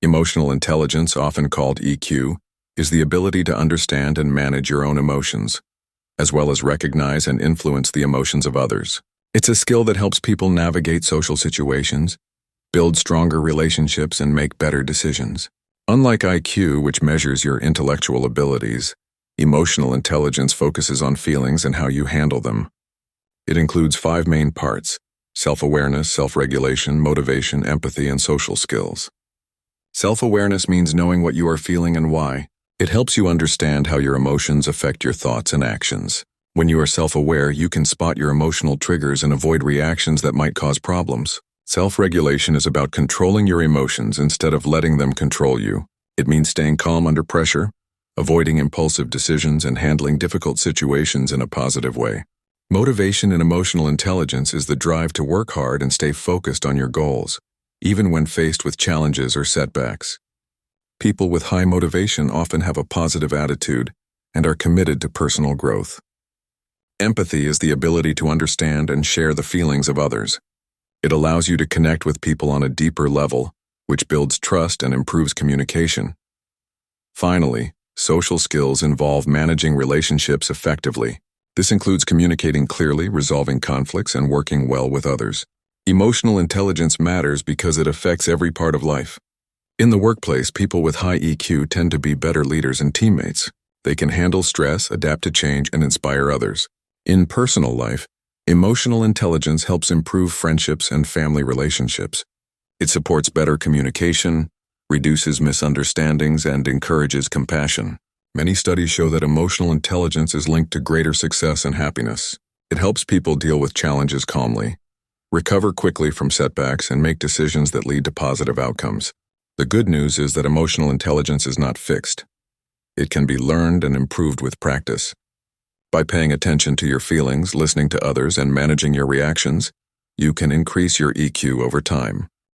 Emotional intelligence, often called EQ, is the ability to understand and manage your own emotions, as well as recognize and influence the emotions of others. It's a skill that helps people navigate social situations, build stronger relationships, and make better decisions. Unlike IQ, which measures your intellectual abilities, emotional intelligence focuses on feelings and how you handle them. It includes 5 main parts: self-awareness, self-regulation, motivation, empathy, and social skills. Self-awareness means knowing what you are feeling and why. It helps you understand how your emotions affect your thoughts and actions. When you are self-aware, you can spot your emotional triggers and avoid reactions that might cause problems. Self-regulation is about controlling your emotions instead of letting them control you. It means staying calm under pressure, avoiding impulsive decisions, and handling difficult situations in a positive way. Motivation and emotional intelligence is the drive to work hard and stay focused on your goals, even when faced with challenges or setbacks. People with high motivation often have a positive attitude and are committed to personal growth. Empathy is the ability to understand and share the feelings of others. It allows you to connect with people on a deeper level, which builds trust and improves communication. Finally, social skills involve managing relationships effectively. This includes communicating clearly, resolving conflicts, and working well with others. Emotional intelligence matters because it affects every part of life. In the workplace, people with high EQ tend to be better leaders and teammates. They can handle stress, adapt to change, and inspire others. In personal life, emotional intelligence helps improve friendships and family relationships. It supports better communication, reduces misunderstandings, and encourages compassion. Many studies show that emotional intelligence is linked to greater success and happiness. It helps people deal with challenges calmly, recover quickly from setbacks, and make decisions that lead to positive outcomes. The good news is that emotional intelligence is not fixed. It can be learned and improved with practice. By paying attention to your feelings, listening to others, and managing your reactions, you can increase your EQ over time.